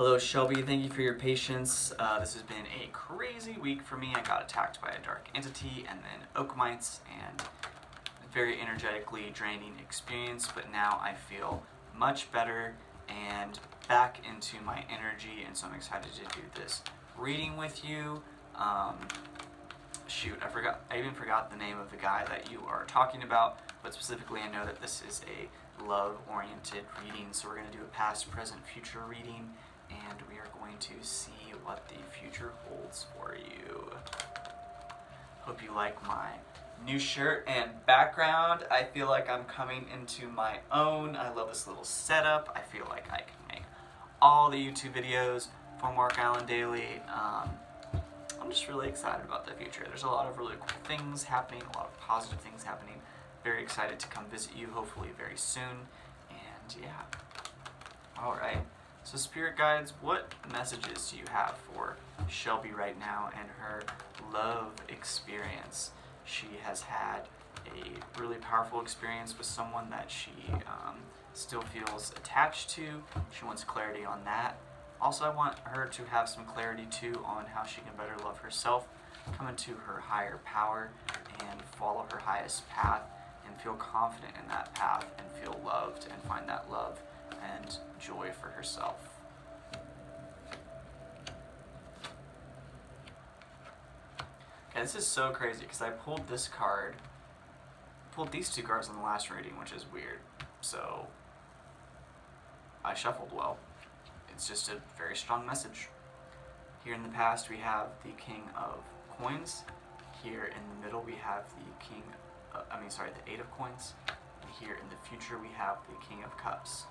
Hello, Shelby. Thank you for your patience. This has been a crazy week for me. I got attacked by a dark entity and then oak mites, and very energetically draining experience, but now I feel much better and back into my energy, and so I'm excited to do this reading with you. I even forgot the name of the guy that you are talking about, but specifically I know that this is a love-oriented reading, so we're going to do a past, present, future reading, and we are going to see what the future holds for you. Hope you like my new shirt and background. I feel like I'm coming into my own. I love this little setup. I feel like I can make all the YouTube videos for Mark Allen Daily. I'm just really excited about the future. There's a lot of really cool things happening, a lot of positive things happening. Very excited to come visit you, hopefully very soon. And yeah. Alright. So Spirit Guides, what messages do you have for Shelby right now and her love experience? She has had a really powerful experience with someone that she still feels attached to. She wants clarity on that. Also, I want her to have some clarity too on how she can better love herself, come into her higher power, and follow her highest path, and feel confident in that path, and feel loved, and find that love and joy for herself. Okay, this is so crazy because I pulled this card, pulled these two cards in the last reading, which is weird. So I shuffled well. It's just a very strong message. Here in the past we have the King of Coins. Here in the middle we have the the Eight of Coins. And here in the future we have the King of Cups.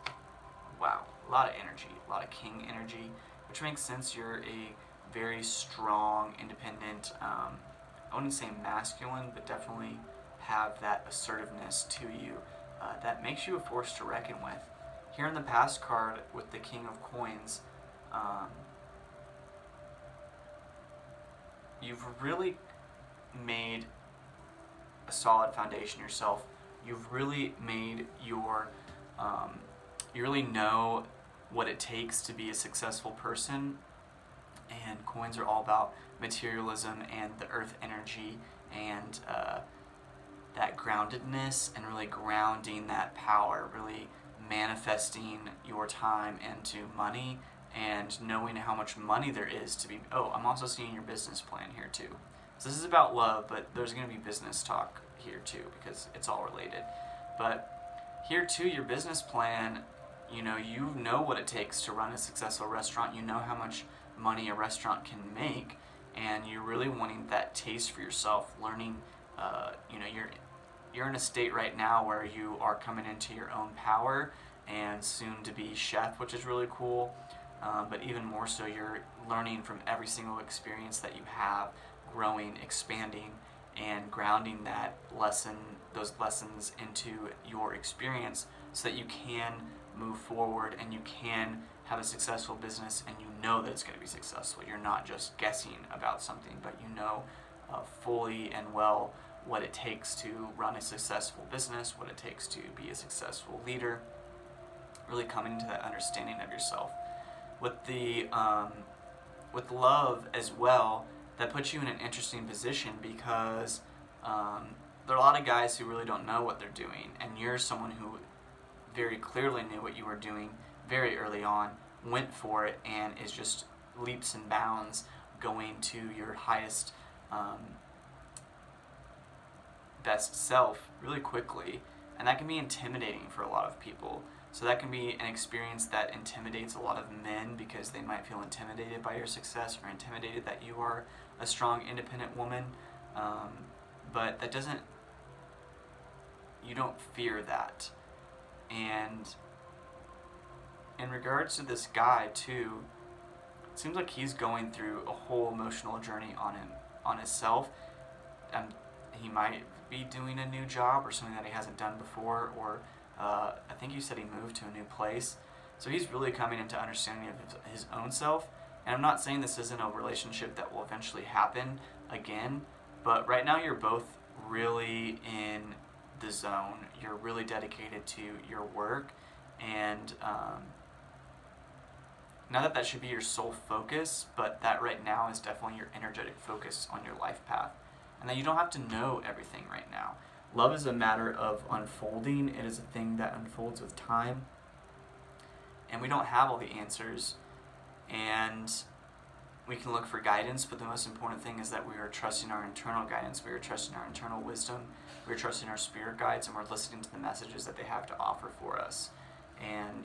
Wow, a lot of energy, a lot of king energy, which makes sense. You're a very strong, independent, I wouldn't say masculine, but definitely have that assertiveness to you that makes you a force to reckon with. Here in the past card with the King of Coins, you've really made a solid foundation yourself. You've really made your, you really know what it takes to be a successful person, and coins are all about materialism and the earth energy and that groundedness, and really grounding that power, really manifesting your time into money and knowing how much money there is to be. Oh, I'm also seeing your business plan here too. So this is about love, but there's going to be business talk here too because it's all related. But here too, your business plan, you know what it takes to run a successful restaurant. You know how much money a restaurant can make, and you're really wanting that taste for yourself, learning, you're in a state right now where you are coming into your own power and soon to be chef, which is really cool. But even more so, you're learning from every single experience that you have, growing, expanding, and grounding those lessons into your experience so that you can move forward and you can have a successful business, and you know that it's going to be successful. You're not just guessing about something, but you know fully and well what it takes to run a successful business, what it takes to be a successful leader, really coming to that understanding of yourself. With love as well, that puts you in an interesting position because there are a lot of guys who really don't know what they're doing, and you're someone who very clearly knew what you were doing very early on, went for it, and is just leaps and bounds going to your highest best self really quickly, and that can be intimidating for a lot of people. So that can be an experience that intimidates a lot of men because they might feel intimidated by your success or intimidated that you are a strong, independent woman, but that doesn't, you don't fear that. And in regards to this guy too, it seems like he's going through a whole emotional journey on himself. He might be doing a new job or something that he hasn't done before, or I think you said he moved to a new place. So he's really coming into understanding of his own self. And I'm not saying this isn't a relationship that will eventually happen again, but right now you're both really in the zone. You're really dedicated to your work, and not that that should be your sole focus, but that right now is definitely your energetic focus on your life path. And that you don't have to know everything right now. Love is a matter of unfolding. It is a thing that unfolds with time. And we don't have all the answers. And we can look for guidance, but the most important thing is that we are trusting our internal guidance. We are trusting our internal wisdom. We are trusting our spirit guides, and we're listening to the messages that they have to offer for us. And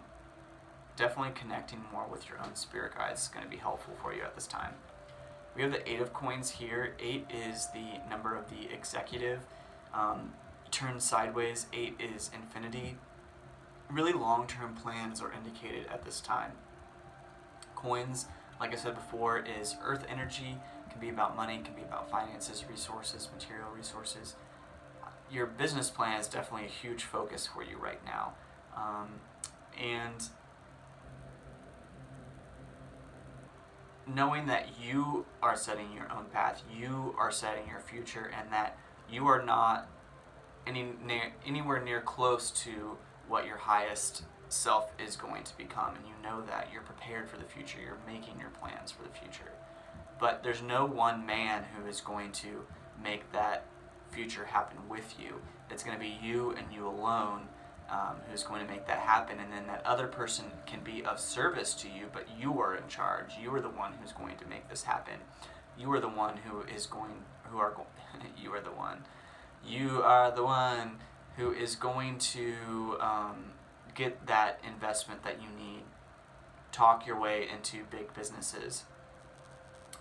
definitely connecting more with your own spirit guides is going to be helpful for you at this time. We have the 8 of coins here. 8 is the number of the executive. Turned sideways, 8 is infinity. Really long-term plans are indicated at this time. Coins, like I said before, is earth energy. It can be about money, it can be about finances, resources, material resources. Your business plan is definitely a huge focus for you right now. And knowing that you are setting your own path, you are setting your future, and that you are not anywhere near close to what your highest self is going to become, and you know that you're prepared for the future, you're making your plans for the future. But there's no one man who is going to make that future happen with you. It's going to be you and you alone who's going to make that happen, and then that other person can be of service to you, but you are in charge. You are the one who's going to make this happen. You are the one you are the one who is going to get that investment that you need, talk your way into big businesses,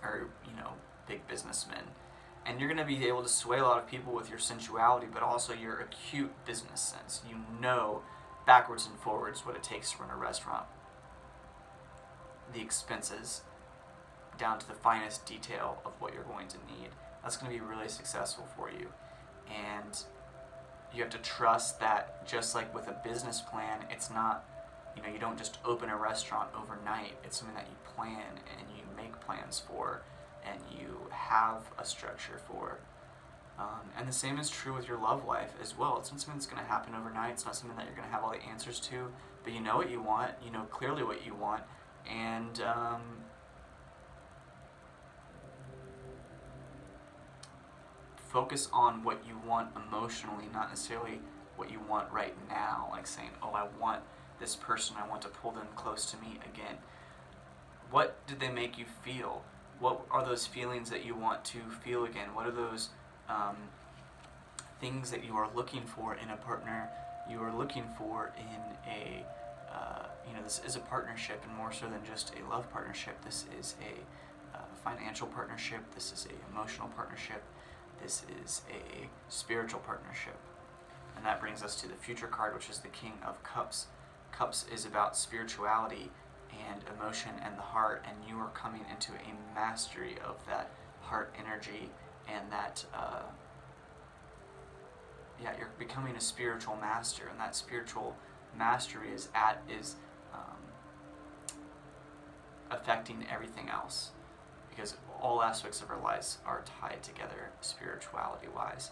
or big businessmen. And you're going to be able to sway a lot of people with your sensuality, but also your acute business sense. You know backwards and forwards what it takes to run a restaurant. The expenses, down to the finest detail of what you're going to need. That's going to be really successful for you. And you have to trust that, just like with a business plan, it's not, you don't just open a restaurant overnight. It's something that you plan and you make plans for, and you have a structure for. And the same is true with your love life as well. It's not something that's going to happen overnight. It's not something that you're going to have all the answers to, but you know what you want. You know clearly what you want, and focus on what you want emotionally, not necessarily what you want right now. Like saying, oh, I want this person, I want to pull them close to me again. What did they make you feel? What are those feelings that you want to feel again? What are those things that you are looking for in a partner, you are looking for in a, this is a partnership, and more so than just a love partnership. This is a financial partnership, this is a emotional partnership, this is a spiritual partnership. And that brings us to the future card, which is the King of Cups. Cups is about spirituality and emotion and the heart, and you are coming into a mastery of that heart energy, and that you're becoming a spiritual master, and that spiritual mastery is affecting everything else, because all aspects of our lives are tied together spirituality wise.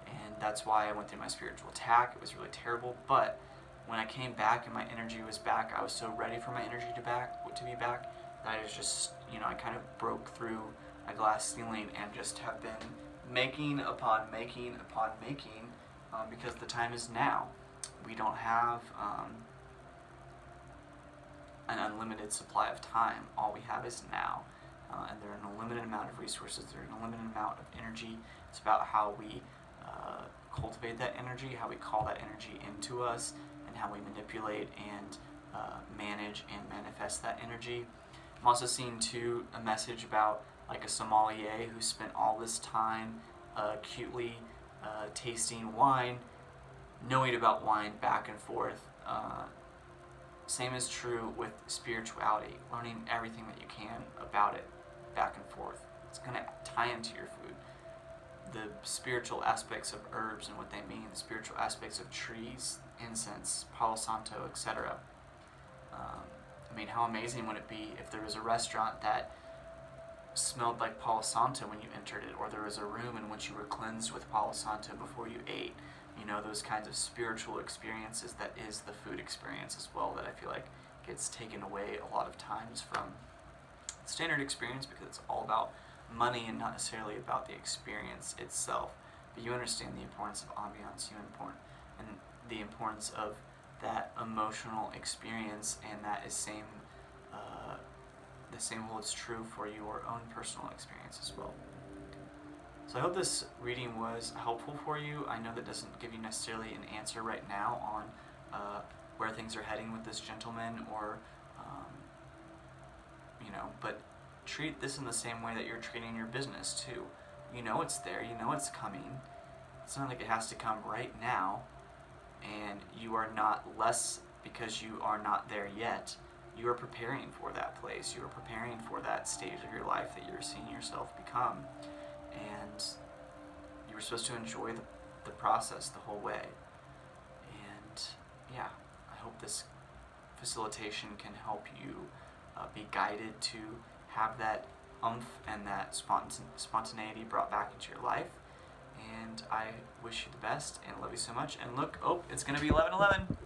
And that's why I went through my spiritual attack. It was really terrible, but when I came back and my energy was back, I was so ready for my energy to be back that I was just, I kind of broke through a glass ceiling and just have been making upon making upon making, because the time is now. We don't have an unlimited supply of time. All we have is now. And there are an unlimited amount of resources, there are an unlimited amount of energy. It's about how we cultivate that energy, how we call that energy into us, and how we manipulate and manage and manifest that energy. I'm also seeing too a message about like a sommelier who spent all this time acutely tasting wine, knowing about wine back and forth. Same is true with spirituality, learning everything that you can about it back and forth. It's going to tie into your food. The spiritual aspects of herbs and what they mean, the spiritual aspects of trees, incense, Palo Santo, etc. How amazing would it be if there was a restaurant that smelled like Palo Santo when you entered it, or there was a room in which you were cleansed with Palo Santo before you ate. Those kinds of spiritual experiences, that is the food experience as well, that I feel like gets taken away a lot of times from standard experience because it's all about money and not necessarily about the experience itself. But you understand the importance of ambiance, and the importance of that emotional experience, and that is the same holds true for your own personal experience as well. So I hope this reading was helpful for you. I know that doesn't give you necessarily an answer right now on where things are heading with this gentleman, or but treat this in the same way that you're treating your business too. You know it's there, you know it's coming. It's not like it has to come right now, and you are not less because you are not there yet. You are preparing for that place. You are preparing for that stage of your life that you're seeing yourself become. And you were supposed to enjoy the process the whole way. And yeah, I hope this facilitation can help you be guided to have that umph and that spontaneity brought back into your life. And I wish you the best and love you so much. And look, it's going to be 11/11.